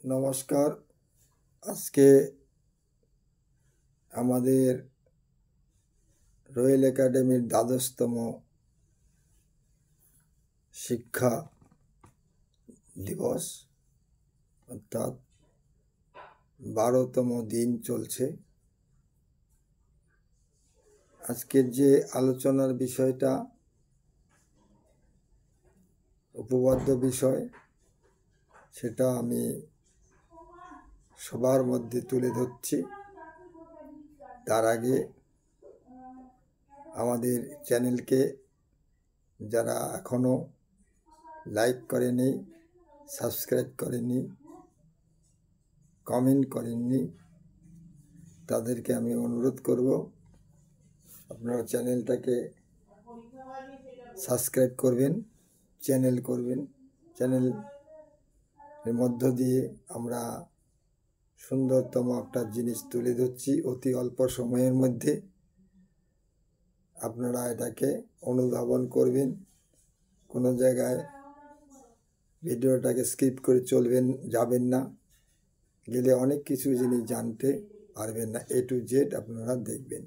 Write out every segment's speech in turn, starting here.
নমস্কার। আজকে আমাদের রয়েল একাডেমির ১২তম শিক্ষা দিবস, অর্থাৎ ১২তম দিন চলছে। আজকের যে আলোচনার বিষয়টা উপপাদ্য বিষয়, সেটা আমি সবার মধ্যে তুলে ধরছি। তার আগে আমাদের চ্যানেলকে যারা এখনো লাইক করেনি, সাবস্ক্রাইব করেনি, কমেন্ট করেননি, তাদেরকে আমি অনুরোধ করব আপনারা চ্যানেলটাকে সাবস্ক্রাইব করবেন, চ্যানেলের মধ্য দিয়ে আমরা সুন্দরতম একটা জিনিস তুলে ধরছি অতি অল্প সময়ের মধ্যে। আপনারা এটাকে অনুধাবন করবেন, কোনো জায়গায় ভিডিওটাকে স্কিপ করে যাবেন না, গেলে অনেক কিছু জিনিস জানতে পারবেন না। A to Z আপনারা দেখবেন।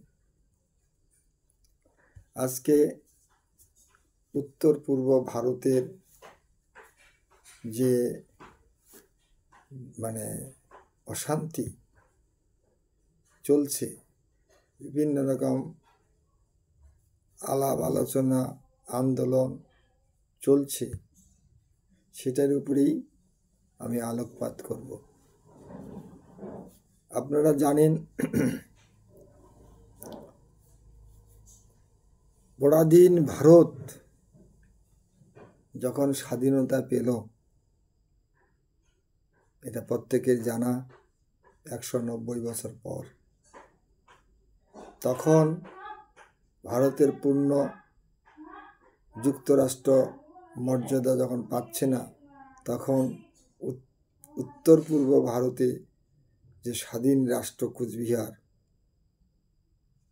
আজকে উত্তর পূর্ব ভারতের যে অশান্তি চলছে, বিভিন্ন রকম আলাপ আলোচনা আন্দোলন চলছে, সেটার উপরেই আমি আলোকপাত করব। আপনারা জানেন, পরাধীন ভারত যখন স্বাধীনতা পেল, এটা প্রত্যেকের জানা, ১৯০ বছর পর, তখন ভারতের পূর্ণ যুক্তরাষ্ট্র মর্যাদা যখন পাচ্ছে না, তখন উত্তর পূর্ব ভারতে যে স্বাধীন রাষ্ট্র কুচবিহার,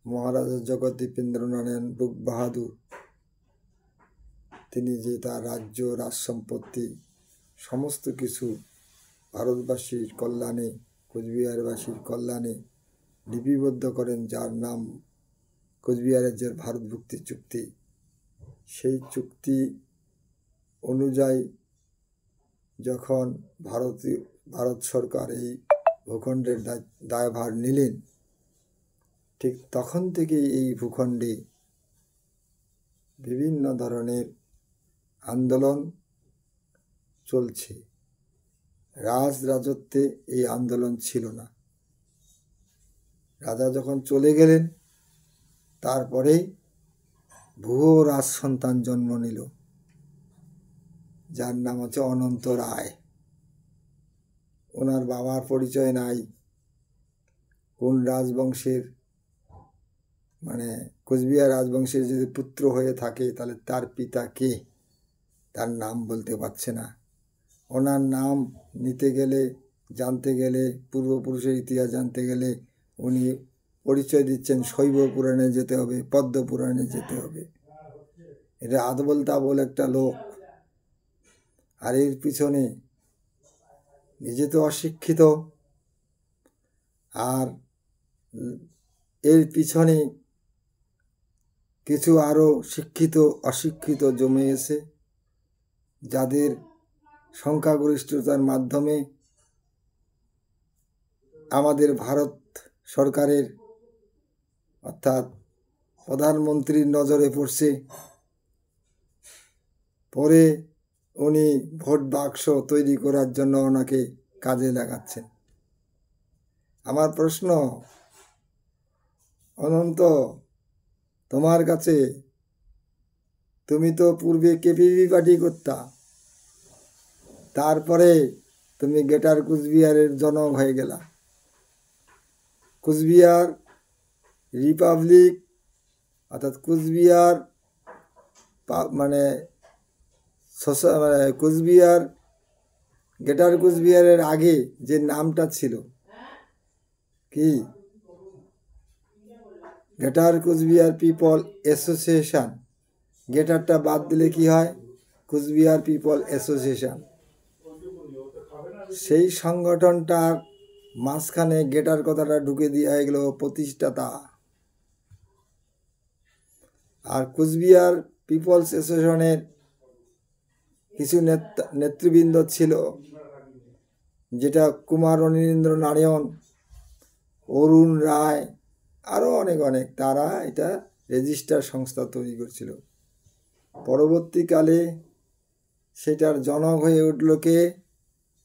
মহারাজা জগদ্দীপেন্দ্র নারায়ণ বুক বাহাদুর, তিনি যে তার রাজ্য রাজ সম্পত্তি সমস্ত কিছু ভারতবাসীর কল্যাণে, কোচবিহারবাসীর কল্যাণে লিপিবদ্ধ করেন, যার নাম কোচবিহার রাজ্যের ভারতভুক্তি চুক্তি। সেই চুক্তি অনুযায়ী যখন ভারত সরকার এই ভূখণ্ডের দায়ভার নিলেন, ঠিক তখন থেকে এই ভূখণ্ডে বিভিন্ন ধরনের আন্দোলন চলছে। রাজত্বে এই আন্দোলন ছিল না। রাজা যখন চলে গেলেন, তারপরে ভুয়ো রাজ সন্তান জন্ম নিল, যার নাম হচ্ছে অনন্ত রায়। ওনার বাবার পরিচয় নাই, কোন রাজবংশের, কোচবিহার রাজবংশের যদি পুত্র হয়ে থাকে, তাহলে তার পিতা কে, তার নাম বলতে পারছে না। ওনার নাম নিতে গেলে, জানতে গেলে, পূর্বপুরুষের ইতিহাস জানতে গেলে উনি পরিচয় দিচ্ছেন শৈব পুরাণে যেতে হবে, পদ্ম পুরাণে যেতে হবে। এটা আদবল তাবল একটা লোক, আর এর পিছনে নিজে তো অশিক্ষিত, আর এর পিছনে কিছু আরো শিক্ষিত অশিক্ষিত জমে এসে, যাদের সংখ্যাগরিষ্ঠতার মাধ্যমে আমাদের ভারত সরকারের, অর্থাৎ প্রধানমন্ত্রীর নজরে পড়ছে। পরে উনি ভোট বাক্স তৈরি করার জন্য ওনাকে কাজে লাগাচ্ছেন। আমার প্রশ্ন, অনন্ত, তোমার কাছে, তুমি তো পূর্বে কেপিপি পার্টি করতা, তারপরে তুমি গ্রেটার কুচবিহারের জনক হয়ে গেলা। কুচবিহার রিপাবলিক, অর্থাৎ কুচবিহার কুচবিহার, গ্রেটার কুচবিহারের আগে যে নামটা ছিল কি, গ্রেটার কুচবিহার পিপল অ্যাসোসিয়েশন, গ্রেটারটা বাদ দিলে কি হয়, কুচবিহার পিপল অ্যাসোসিয়েশন। সেই সংগঠনটার মাঝখানে গেটার কথাটা ঢুকে দেওয়া এগুলো প্রতিষ্ঠাতা। আর কুচবিহার পিপলস অ্যাসোসিয়েশনের কিছু নেতৃবৃন্দ ছিল, যেটা কুমার অনিলেন্দ্র নারায়ণ, অরুণ রায়, আরও অনেক অনেক, তারা এটা রেজিস্টার সংস্থা তৈরি করছিল। পরবর্তীকালে সেটার জনক হয়ে উঠল কে?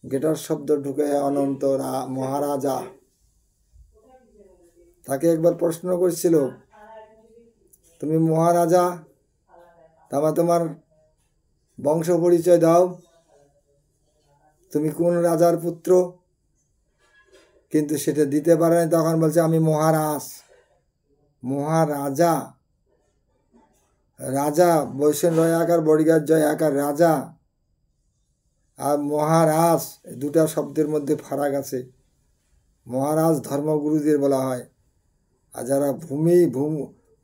গেটার শব্দ ঢুকে অনন্ত মহারাজা। তাকে একবার প্রশ্ন করছিল, তুমি মহারাজা, তারপর তোমার বংশ পরিচয় দাও, তুমি কোন রাজার পুত্র? কিন্তু সেটা দিতে পারে না। তখন বলছে আমি মহারাজ। মহারাজা, রাজা বৈষ্ণব রয় আকার বড়িগার জয় আকার রাজা, আর মহারাজ, দুটা শব্দের মধ্যে ফারাক আছে। মহারাজ ধর্মগুরুদের বলা হয়, আর যারা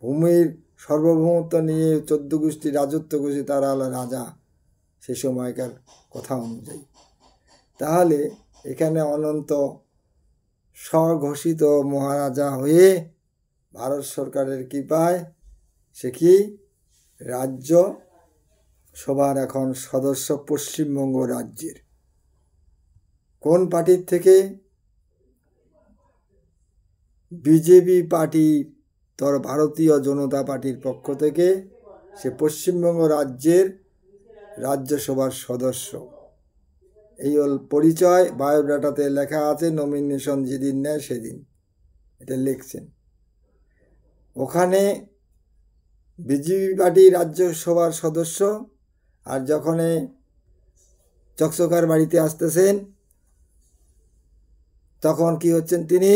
ভূমির সার্বভৌমত্ব নিয়ে 14 গোষ্ঠী রাজত্ব করছে তারা হলো রাজা সে সময়কার কথা অনুযায়ী। তাহলে এখানে অনন্ত স্বঘোষিত মহারাজা হয়ে ভারত সরকারের কৃপায় সে কি রাজ্য সভার এখন সদস্য পশ্চিমবঙ্গ রাজ্যের। কোন পার্টির থেকে? বিজেপি পার্টির, তোর ভারতীয় জনতা পার্টির পক্ষ থেকে সে পশ্চিমবঙ্গ রাজ্যের রাজ্যসভার সদস্য। এই হল পরিচয়। বায়োডাটাতে লেখা আছে, নমিনেশন যেদিন নেয় সেদিন এটা লিখছেন। ওখানে বিজেপি পার্টি রাজ্যসভার সদস্য, আর যখন চকচকার বাড়িতে আসতেছেন তখন কি হচ্ছেন? তিনি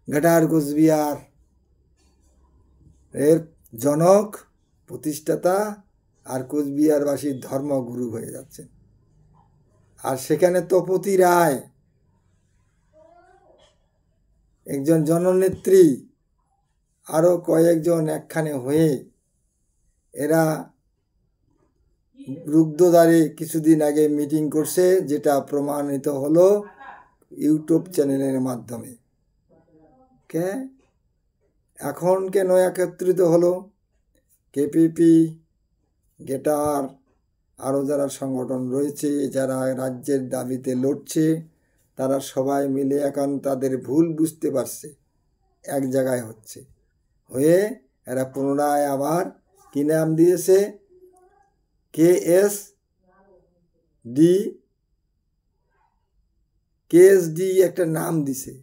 গেটার কুচবিহার এর জনক, প্রতিষ্ঠাতা, আর কুচবিহারবাসীর ধর্মগুরু হয়ে যাচ্ছেন। আর সেখানে তপতি রায় একজন জননেত্রী, আরও কয়েকজন একখানে হয়ে এরা রুগ্ধদ্বারে কিছুদিন আগে মিটিং করছে, যেটা প্রমাণিত হলো ইউটিউব চ্যানেলের মাধ্যমে। এখন কেন একত্রিত হলো? কেপিপি, গেটার, আরও যারা সংগঠন রয়েছে যারা রাজ্যের দাবিতে লড়ছে, তারা সবাই মিলে এখন তাদের ভুল বুঝতে পারছে, এক জায়গায় হচ্ছে হয়ে এরা পুনরায় আবার কি নাম দিয়েছে? কেএসডি একটা নাম দিছে,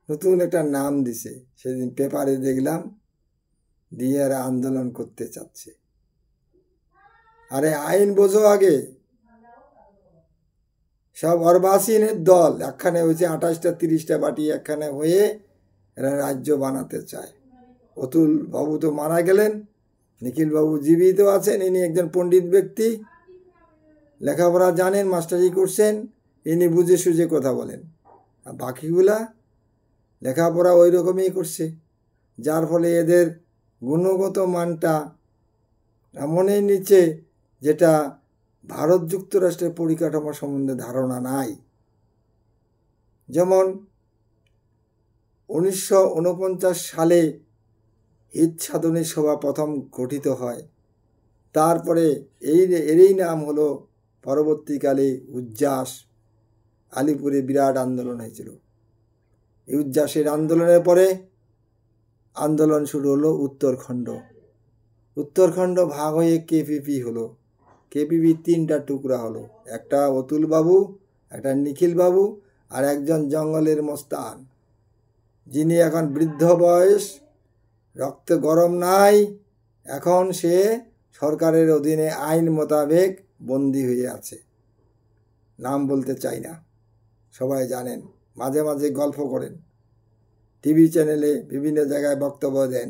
নতুন একটা নাম দিছে। সেদিন পেপারে দেখলাম, দিয়ে এরা আন্দোলন করতে চাচ্ছে। আরে আইন বোঝো আগে। সব অর্বাসীনের দল একখানে হয়েছে, 28টা 30টা পার্টি একখানে হয়ে এরা রাজ্য বানাতে চায়। অতুল বাবু তো মারা গেলেন, নিখিল বাবু জীবিত আছেন। ইনি একজন পণ্ডিত ব্যক্তি, লেখাপড়া জানেন, মাস্টারি করছেন, ইনি বুঝে সুঝে কথা বলেন। আর বাকিগুলা লেখাপড়া ওই রকমই করছে, যার ফলে এদের গুণগত মানটা এমনই নিচে, যেটা ভারত যুক্তরাষ্ট্রের পরিকাঠামো সম্বন্ধে ধারণা নাই। যেমন 1949 সালে হিত সাধনী সভা প্রথম গঠিত হয়, তারপরে এরই নাম হলো পরবর্তীকালে উজ্জাস। আলিপুরে বিরাট আন্দোলন হয়েছিল। এই উজ্জাসের আন্দোলনের পরে আন্দোলন শুরু হলো উত্তরখণ্ড। উত্তরখণ্ড ভাগ হয়ে কেপিপি হলো। কেপিপি 3টা টুকরা হলো, একটা অতুল বাবু, একটা নিখিল বাবু, আর একজন জঙ্গলের মস্তান, যিনি এখন বৃদ্ধ বয়স, রক্তে গরম নাই, এখন সে সরকারের অধীনে আইন মোতাবেক বন্দী হয়ে আছে। নাম বলতে চাই না, সবাই জানেন, মাঝে মাঝে গল্প করেন, টিভি চ্যানেলে বিভিন্ন জায়গায় বক্তব্য দেন।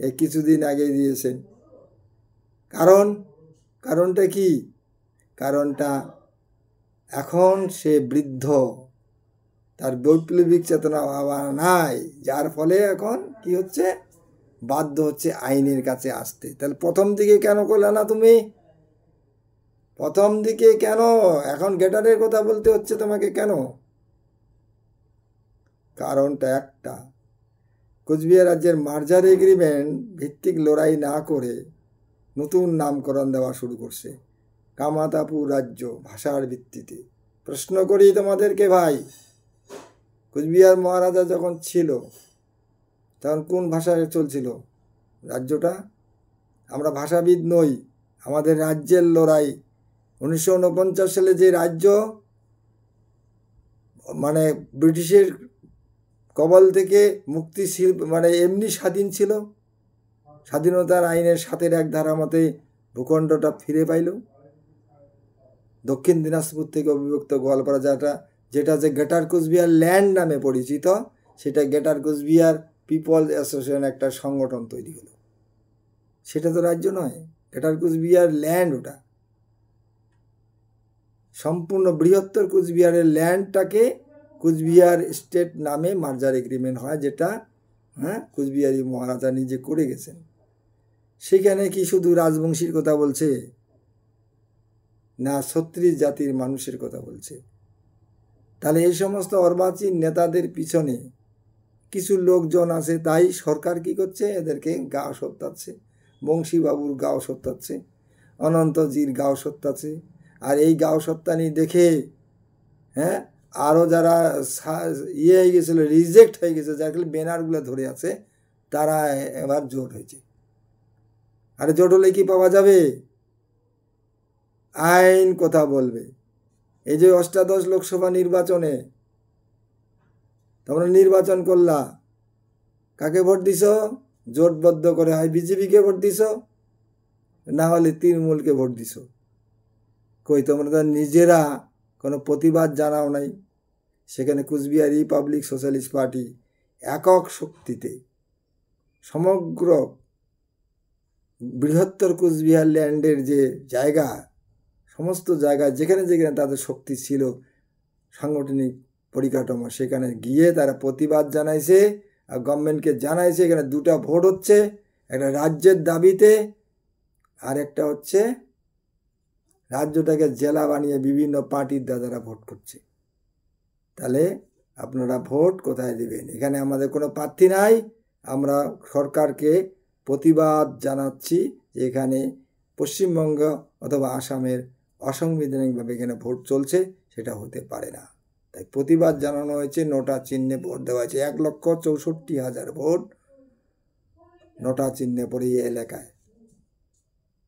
এই কিছুদিন আগে দিয়েছেন। কারণটা কি? কারণটা এখন সে বৃদ্ধ, তার বৈপ্লবিক চেতনা ভাবা নাই, যার ফলে এখন কি হচ্ছে? বাধ্য হচ্ছে আইনের কাছে আসতে। তাহলে প্রথম দিকে কেন করলে না তুমি? প্রথম দিকে কেন এখন গেটারের কথা বলতে হচ্ছে তোমাকে কেন? কারণটা একটা, কোচবিহার রাজ্যের মার্জার এগ্রিমেন্ট ভিত্তিক লড়াই না করে নতুন নামকরণ দেওয়া শুরু করছে, কামাতাপুর রাজ্য ভাষার ভিত্তিতে। প্রশ্ন করি তোমাদেরকে ভাই, কোচবিহার মহারাজা যখন ছিল তখন কোন ভাষায় চলছিল রাজ্যটা? আমরা ভাষাবিদ নই, আমাদের রাজ্যের লড়াই। 1949 সালে যে রাজ্য মানে ব্রিটিশের কবল থেকে মুক্তি মানে এমনি স্বাধীন ছিল, স্বাধীনতার আইনের 7-1 ধারা মতে ভূখণ্ডটা ফিরে পাইল। দক্ষিণ দিনাজপুর থেকে অবিভক্ত গোয়ালপাড়া যেটা যে গ্রেটার কোচবিহার ল্যান্ড নামে পরিচিত, সেটা গ্রেটার কোচবিহার পিপল অ্যাসোসিয়েশন একটা সংগঠন তৈরি হলো। সেটা তো রাজ্য নয়, গ্রেটার কোচবিহার ল্যান্ড। ওটা সম্পূর্ণ বৃহত্তর কোচবিহারের ল্যান্ডটাকে কোচবিহার স্টেট নামে মার্জার এগ্রিমেন্ট হয়, যেটা কোচবিহারি মহারাজা নিজে করে গেছেন। সেখানে কি শুধু রাজবংশীর কথা বলছে না 36 জাতির মানুষের কথা বলছে? তাহলে এই সমস্ত অর্বাচীন নেতাদের পিছনে কিছু লোকজন আছে, তাই সরকার কি করছে? এদেরকে গাও সত্যাচ্ছে, বংশীবাবুর গাও সত্যাচ্ছে, অনন্তজির গাও সত্যাচ্ছে। আর এই গাও সত্যানি দেখে আরও যারা হয়ে গেছিলো, রিজেক্ট হয়ে গেছে, যার ব্যানারগুলো ধরে আছে, তারা এবার জোট হয়েছে। আরে জোট হলে কি পাওয়া যাবে? আইন কথা বলবে। এই যে 88 লোকসভা নির্বাচনে তোমরা নির্বাচন করলা, কাকে ভোট দিছ? জোটবদ্ধ করে হয় বিজেপিকে ভোট দিছ, না হলে তৃণমূলকে ভোট দিছ। কই তোমরা তো নিজেরা কোনো প্রতিবাদ জানাও নাই। সেখানে কোচবিহার রিপাবলিক সোশ্যালিস্ট পার্টি একক শক্তিতে সমগ্র বৃহত্তর কোচবিহার ল্যান্ডের যে জায়গা, সমস্ত জায়গায় যেখানে যেখানে তাদের শক্তি ছিল, সাংগঠনিক পরিকাঠামো, সেখানে গিয়ে তারা প্রতিবাদ জানাইছে আর গভর্নমেন্টকে জানাইছে এখানে 2টা ভোট হচ্ছে, একটা রাজ্যের দাবিতে আর একটা হচ্ছে রাজ্যটাকে জেলা বানিয়ে বিভিন্ন পার্টির দাদারা ভোট করছে। তাহলে আপনারা ভোট কোথায় দিবেন? এখানে আমাদের কোনো প্রার্থী নাই। আমরা সরকারকে প্রতিবাদ জানাচ্ছি যে এখানে পশ্চিমবঙ্গ অথবা আসামের অসাংবিধানিকভাবে এখানে ভোট চলছে, সেটা হতে পারে না। তাই প্রতিবাদ জানানো হয়েছে, নোটা চিহ্নে ভোট দেওয়া হয়েছে। 1,64,000 ভোট নোটা চিহ্নে পড়ে এই এলাকায়,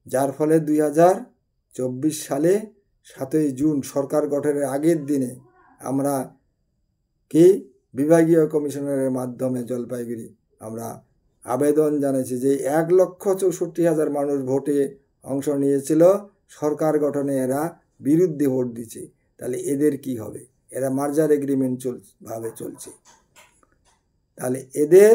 যার ফলে 2024 সালে 7ই জুন সরকার গঠনের আগের দিনে আমরা কি বিভাগীয় কমিশনারের মাধ্যমে জলপাইগুড়ি আমরা আবেদন জানিয়েছি যে 1,64,000 মানুষ ভোটে অংশ নিয়েছিল, সরকার গঠনে এরা বিরুদ্ধে ভোট দিচ্ছে। তাহলে এদের কি হবে? এরা মার্জার এগ্রিমেন্ট ভাবে চলছে। তাহলে এদের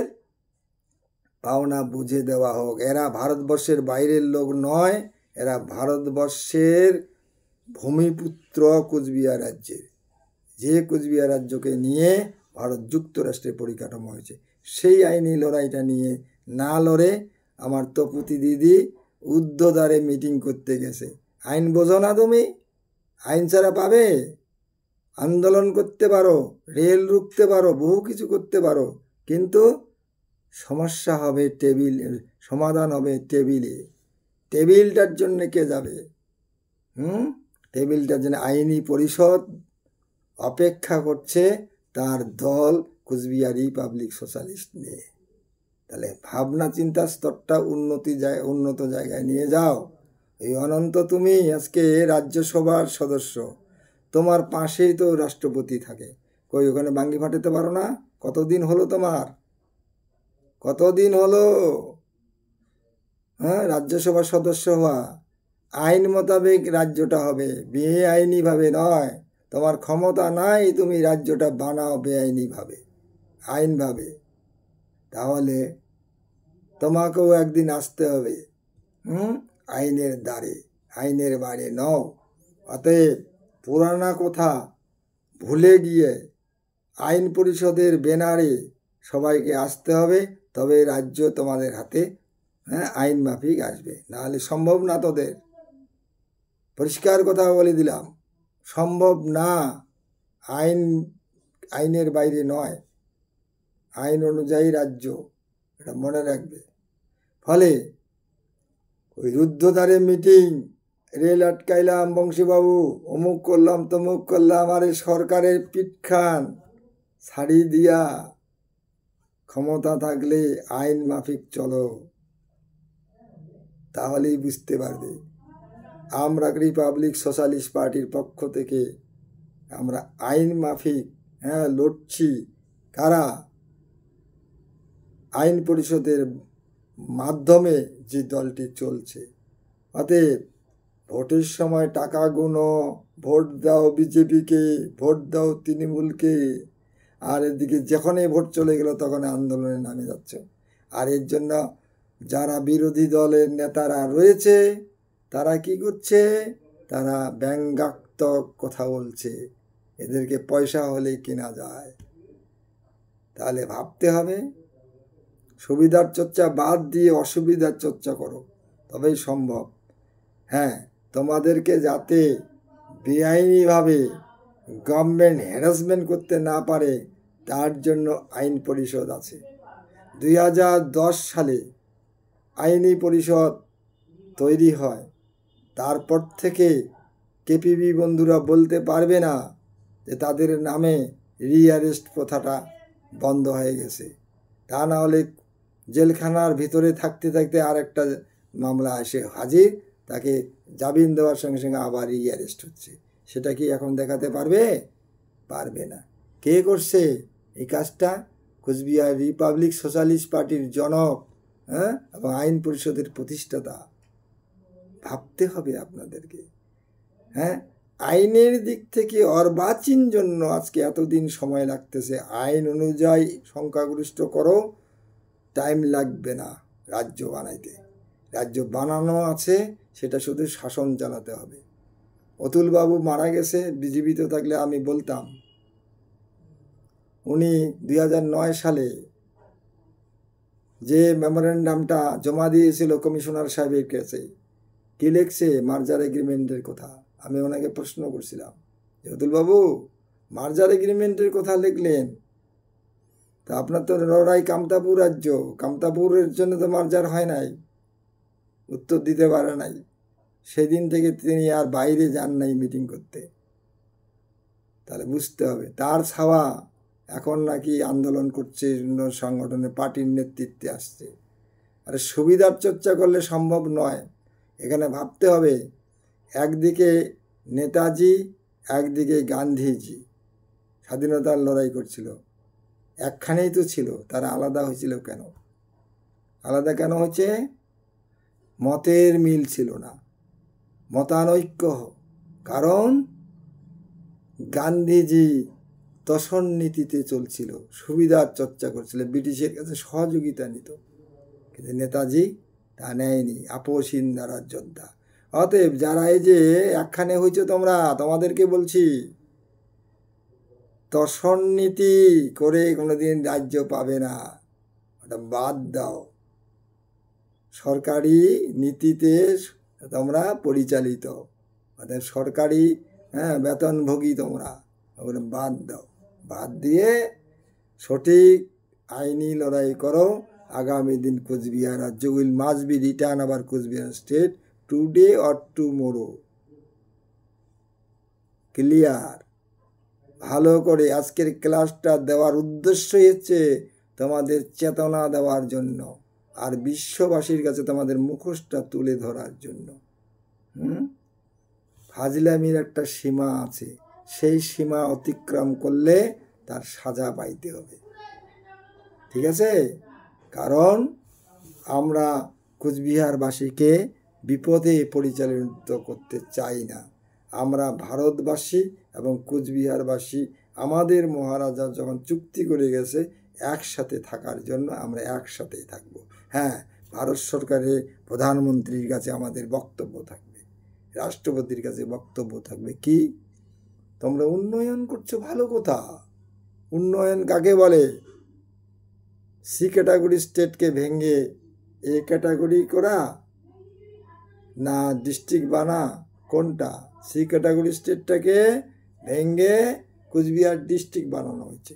পাওনা বুঝে দেওয়া হোক। এরা ভারতবর্ষের বাইরের লোক নয়, এরা ভারতবর্ষের ভূমিপুত্র কোচবিহার রাজ্যের। যে কোচবিহার রাজ্যকে নিয়ে ভারত যুক্তরাষ্ট্রের পরিকাঠামো হয়েছে, সেই আইনি লড়াইটা নিয়ে না লড়ে আমার তপুতি দিদি উদ্ধদারে মিটিং করতে গেছে। আইন বোঝো না তুমি? আইন ছাড়া পাবে? আন্দোলন করতে পারো, রেল রুখতে পারো, বহু কিছু করতে পারো, কিন্তু সমস্যা হবে সমাধান হবে টেবিলে। টেবিলটার জন্য কে যাবে? টেবিলটার জন্য আইনি পরিষদ অপেক্ষা করছে, তার দল কোচবিহার রিপাবলিক সোশ্যালিস্ট নিয়ে। তাহলে ভাবনা চিন্তা স্তরটা উন্নত জায়গায় নিয়ে যাও। এই অনন্ত, তুমি আজকে রাজ্যসভার সদস্য, তোমার পাশেই তো রাষ্ট্রপতি থাকে, কই ওখানে বাঙ্গি ফাটাতে পারো না? কতদিন হলো তোমার? কতদিন হলো রাজ্যসভার সদস্য হওয়া? আইন মোতাবেক রাজ্যটা হবে, বেআইনিভাবে নয়। তোমার ক্ষমতা নাই তুমি রাজ্যটা বানাও বেআইনিভাবে, আইনভাবে। তাহলে তোমাকেও একদিন আসতে হবে আইনের দ্বারে, আইনের বাইরে নও। অতএব পুরানা কথা ভুলে গিয়ে আইন পরিষদের ব্যানারে সবাইকে আসতে হবে, তবে রাজ্য তোমাদের হাতে আইন মাফিক আসবে, নাহলে সম্ভব না তোদের। পরিষ্কার কথা বলে দিলাম, সম্ভব না। আইনের বাইরে নয়, আইন অনুযায়ী রাজ্য, এটা মনে রাখবে। ফলে ওই রুদ্ধদ্বারে মিটিং, রেল আটকাইলাম বংশীবাবু, অমুক করলাম তমুক করলাম, আরে সরকারের পিঠ খান ছাড়ি দিয়া ক্ষমতা থাকলে আইন মাফিক চলো, তাহলেই বুঝতে পারবে। আমরা রিপাবলিক সোশ্যালিস্ট পার্টির পক্ষ থেকে আমরা আইন মাফিক লড়ছি। কারা? আইন পরিষদের মাধ্যমে যে দলটি চলছে। অতএব ভোটের সময় টাকা গুনো, ভোট দাও বিজেপিকে, ভোট দাও তৃণমূলকে, আর এদিকে যখনই ভোট চলে গেল তখন আন্দোলনে নামে যাচ্ছে। আর এর জন্য যারা বিরোধী দলের নেতারা রয়েছে তারা কি করছে? তারা ব্যঙ্গাত্মক কথা বলছে, এদেরকে পয়সা হলেই কেনা যায়। তাহলে ভাবতে হবে, সুবিধার চর্চা বাদ দিয়ে অসুবিধার চর্চা করো, তবেই সম্ভব। হ্যাঁ, তোমাদেরকে যাতে বেআইনিভাবে গভর্নমেন্ট হ্যারাসমেন্ট করতে না পারে তার জন্য আইন পরিষদ আছে। 2010 সালে আইনি পরিষদ তৈরি হয়, তারপর থেকে কেপিবি বন্ধুরা বলতে পারবে না যে তাদের নামে রিঅ্যারেস্ট প্রথাটা বন্ধ হয়ে গেছে। তা না হলে জেলখানার ভিতরে থাকতে থাকতে আর একটা মামলা এসে হাজির, তাকে জামিন দেওয়ার সঙ্গে সঙ্গে আবার রিঅ্যারেস্ট হচ্ছে। সেটা কি এখন দেখাতে পারবে? পারবে না। কে করছে এই কাজটা? কোচবিহার রিপাবলিক সোশ্যালিস্ট পার্টির জনক, এবং আইন পরিষদের প্রতিষ্ঠাতা। ভাবতে হবে আপনাদেরকে। আইনের দিক থেকে অর্বাচীন জন্য আজকে এতদিন সময় লাগতেছে। আইন অনুযায়ী সংখ্যাগরিষ্ঠ করো, টাইম লাগবে না রাজ্য বানাইতে। রাজ্য বানানো আছে, সেটা শুধু শাসন চালাতে হবে। অতুলবাবু মারা গেছে, জীবিত থাকলে আমি বলতাম, উনি 2009 সালে যে মেমোরেন্ডামটা জমা দিয়েছিল কমিশনার সাহেবের কাছে, কি লিখছে? মার্জার এগ্রিমেন্টের কথা। আমি ওনাকে প্রশ্ন করছিলাম যে অতুলবাবু, মার্জার এগ্রিমেন্টের কথা লিখলেন, তা আপনার তো লড়াই কামতাপুর রাজ্য, কামতাপুরের জন্য তো মার্জার হয় নাই। উত্তর দিতে পারে নাই। সেদিন থেকে তিনি আর বাইরে যান নাই মিটিং করতে। তাহলে বুঝতে হবে, তার ছাওয়া এখন নাকি আন্দোলন করছে, সংগঠনে পার্টির নেতৃত্বে আসছে। আরে সুবিধার চর্চা করলে সম্ভব নয়। এখানে ভাবতে হবে, একদিকে নেতাজি, একদিকে গান্ধীজি স্বাধীনতার লড়াই করছিল, একখানেই তো ছিল, তারা আলাদা হয়েছিল কেন? আলাদা কেন হয়েছে? মতের মিল ছিল না, মতানৈক্য। কারণ গান্ধীজি তোষণ নীতিতে চলছিল, সুবিধার চর্চা করছিল, ব্রিটিশের কাছে সহযোগিতা নিত। কিন্তু নেতাজি তা নেয়নি, আপোষহীন দ্বারার যোদ্ধা। অতএব যারা এই যে একখানে হয়েছে তোমরা, তোমাদেরকে বলছি, তোষণ নীতি করে কোনোদিন রাজ্য পাবে না, ওটা বাদ দাও। সরকারি নীতিতে তোমরা পরিচালিত, অর্থাৎ সরকারি বেতনভোগী তোমরা, ওগুলো বাদ দাও। বাদ দিয়ে সঠিক আইনি লড়াই করো। আগামী দিন কোচবিহার রাজ্য উইল মাস্ট বি রিটার্ন আবার Cooch Behar state today or tomorrow. Clear? ভালো করে আজকের ক্লাসটা দেওয়ার উদ্দেশ্যই হচ্ছে তোমাদের চেতনা দেওয়ার জন্য, আর বিশ্ববাসীর কাছে তোমাদের মুখোশটা তুলে ধরার জন্য। ফাজলামির একটা সীমা আছে, সেই সীমা অতিক্রম করলে তার সাজা পাইতে হবে। ঠিক আছে? কারণ আমরা কোচবিহারবাসীকে বিপদে পরিচালিত করতে চাই না। আমরা ভারতবাসী এবং কোচবিহারবাসী, আমাদের মহারাজা যখন চুক্তি করে গেছে একসাথে থাকার জন্য, আমরা একসাথেই থাকব। হ্যাঁ, ভারত সরকারের প্রধানমন্ত্রীর কাছে আমাদের বক্তব্য থাকবে, রাষ্ট্রপতির কাছে বক্তব্য থাকবে, কি তোমরা উন্নয়ন করছো, ভালো কথা। উন্নয়ন কাকে বলে? সি ক্যাটাগরি স্টেটকে ভেঙে এ ক্যাটাগরি করা, না ডিস্ট্রিক্ট বানা, কোনটা? সি ক্যাটাগরি স্টেটটাকে ভেঙে কুচবিহার ডিস্ট্রিক্ট বানানো হয়েছে।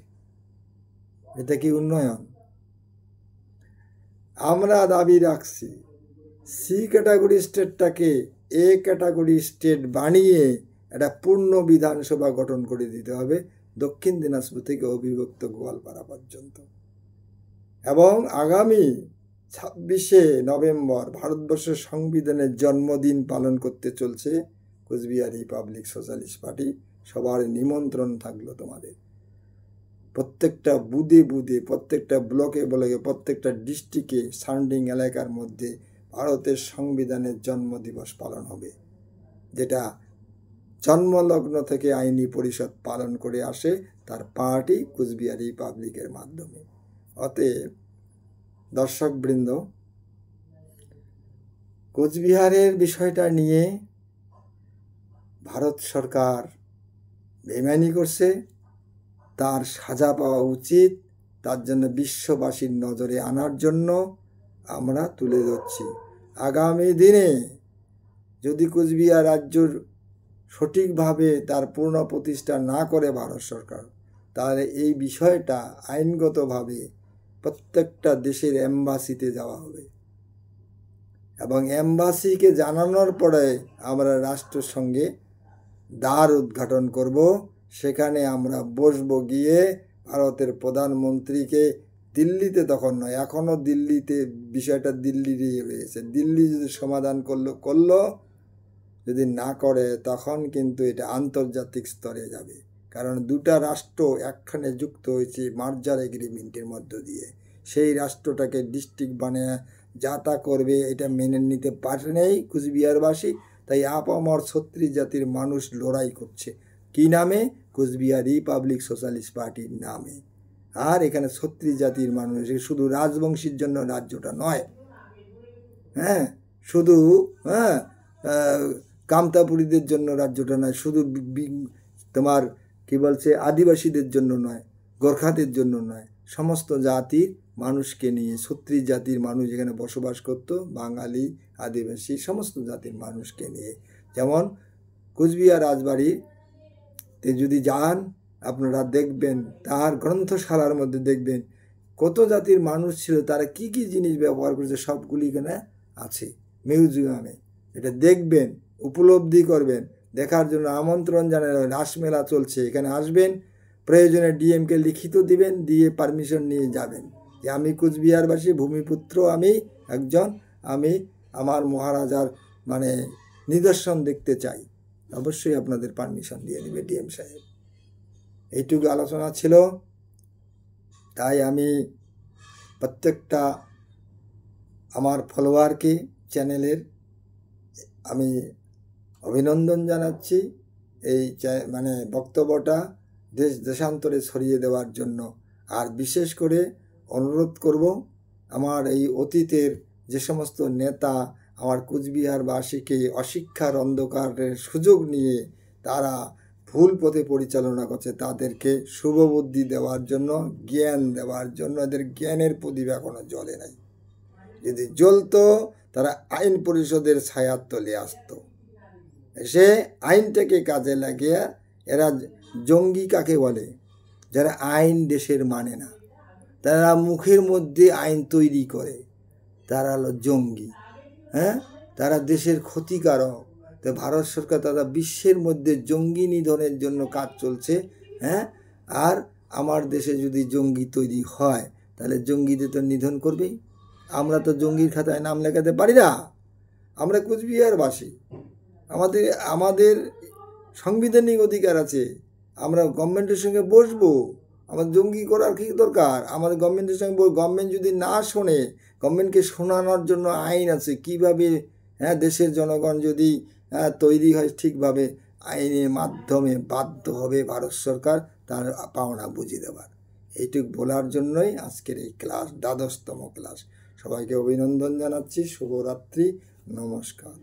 এটা কি উন্নয়ন? আমরা দাবি রাখছি সি ক্যাটাগরি স্টেটটাকে এ ক্যাটাগরি স্টেট বানিয়ে একটা পূর্ণ বিধানসভা গঠন করে দিতে হবে দক্ষিণ দিনাজপুর থেকে অবিভক্ত গোয়ালপাড়া পর্যন্ত। এবং আগামী 26শে নভেম্বর ভারতবর্ষের সংবিধানের জন্মদিন পালন করতে চলছে কোচবিহার রিপাবলিক সোশ্যালিস্ট পার্টি। সবার নিমন্ত্রণ থাকলো তোমাদের। প্রত্যেকটা বুথে বুথে, প্রত্যেকটা ব্লকে ব্লকে, প্রত্যেকটা ডিস্ট্রিক্টে, সারাউন্ডিং এলাকার মধ্যে ভারতের সংবিধানের জন্মদিবস পালন হবে, যেটা জন্মলগ্ন থেকে আইনি পরিষদ পালন করে আসে তার পার্টি কোচবিহার রিপাবলিকের মাধ্যমে। অতএব দর্শকবৃন্দ, কোচবিহারের বিষয়টা নিয়ে ভারত সরকার বেইমানি করছে, তার সাজা পাওয়া উচিত। তার জন্য বিশ্ববাসীর নজরে আনার জন্য আমরা তুলে ধরছি। আগামী দিনে যদি কোচবিহার রাজ্যর সঠিকভাবে তার পূর্ণ প্রতিষ্ঠা না করে ভারত সরকার, তাহলে এই বিষয়টা আইনগতভাবে প্রত্যেকটা দেশের এম্বাসিতে যাওয়া হবে এবং এম্বাসিকে জানানোর পরে আমরা রাষ্ট্রের সঙ্গে দ্বার উদ্ঘাটন করব। সেখানে আমরা বসবো, গিয়ে ভারতের প্রধানমন্ত্রীকে দিল্লিতে, তখন নয়, এখনও দিল্লিতে বিষয়টা দিল্লিরই রয়েছে, দিল্লি যদি সমাধান করলো, যদি না করে তখন কিন্তু এটা আন্তর্জাতিক স্তরে যাবে। কারণ দুটা রাষ্ট্র একখানে যুক্ত হয়েছে মার্জার এগ্রিমেন্টের মধ্য দিয়ে। সেই রাষ্ট্রটাকে ডিস্ট্রিক্ট বানিয়ে যা তা করবে এটা মেনে নিতে পারে নেই কুচবিহারবাসী। তাই আপামর 36 জাতির মানুষ লড়াই করছে। কি নামে? কোচবিহার রিপাবলিক সোশ্যালিস্ট পার্টির নামে। আর এখানে 36 জাতির মানুষ, শুধু রাজবংশীর জন্য রাজ্যটা নয়, শুধু কামতাপুরীদের জন্য রাজ্যটা নয়, শুধু তোমার কি বলছে আদিবাসীদের জন্য নয়, গোর্খাদের জন্য নয়, সমস্ত জাতির মানুষকে নিয়ে 36 জাতির মানুষ এখানে বসবাস করত, বাঙালি, আদিবাসী, সমস্ত জাতির মানুষকে নিয়ে। যেমন কোচবিহার রাজবাড়িতে যদি যান আপনারা দেখবেন, তার গ্রন্থশালার মধ্যে দেখবেন কত জাতির মানুষ ছিল, তারা কি কি জিনিস ব্যবহার করেছে সবগুলি এখানে আছে মিউজিয়ামে। এটা দেখবেন, উপলব্ধি করবেন। দেখার জন্য আমন্ত্রণ জানালেন। রাসমেলা চলছে, এখানে আসবেন, প্রয়োজনে ডিএমকে লিখিত দিবেন, দিয়ে পারমিশন নিয়ে যাবেন যে আমি কোচবিহারবাসী, ভূমিপুত্র, আমি একজন, আমি আমার মহারাজার নিদর্শন দেখতে চাই। অবশ্যই আপনাদের পারমিশন দিয়ে নেবে ডিএম সাহেব। এইটুকু আলোচনা ছিল। তাই আমি প্রত্যেকটা আমার ফলোয়ারকে, চ্যানেলের আমি অভিনন্দন জানাচ্ছি এই বক্তব্যটা দেশান্তরে ছড়িয়ে দেওয়ার জন্য। আর বিশেষ করে অনুরোধ করব, আমার এই অতীতের যে সমস্ত নেতা আমার কোচবিহারবাসীকে অশিক্ষার অন্ধকারের সুযোগ নিয়ে তারা ভুল পথে পরিচালনা করছে, তাদেরকে শুভবুদ্ধি দেওয়ার জন্য, জ্ঞান দেওয়ার জন্য। এদের জ্ঞানের প্রদীপ এখনো জ্বলে নাই। যদি জ্বলতো তারা আইন পরিষদের ছায়ার তলে আসতো, এসে আইনটাকে কাজে লাগিয়ে। এরা জঙ্গি কাকে বলে? যারা আইন দেশের মানে না, তারা মুখের মধ্যে আইন তৈরি করে, তারা হলো জঙ্গি। তারা দেশের ক্ষতিকারক। তো ভারত সরকার তারা বিশ্বের মধ্যে জঙ্গি নিধনের জন্য কাজ চলছে। আর আমার দেশে যদি জঙ্গি তৈরি হয় তাহলে জঙ্গিদের তো নিধন করবেই। আমরা তো জঙ্গির খাতায় নাম লেখাতে পারি না। আমরা কোচবিহারবাসী, আমাদের সাংবিধানিক অধিকার আছে। আমরা গভর্নমেন্টের সঙ্গে বসবো। আমার জঙ্গি করার কি দরকার? আমাদের গভর্নমেন্টের সঙ্গে গভর্নমেন্ট যদি না শোনে, গভর্নমেন্টকে শোনানোর জন্য আইন আছে। কিভাবে দেশের জনগণ যদি তৈরি হয় ঠিকভাবে, আইনের মাধ্যমে বাধ্য হবে ভারত সরকার তার পাওনা বুঝিয়ে দেওয়ার। এইটুক বলার জন্যই আজকের এই ক্লাস, 12তম ক্লাস। সবাইকে অভিনন্দন জানাচ্ছি। শুভরাত্রি, নমস্কার।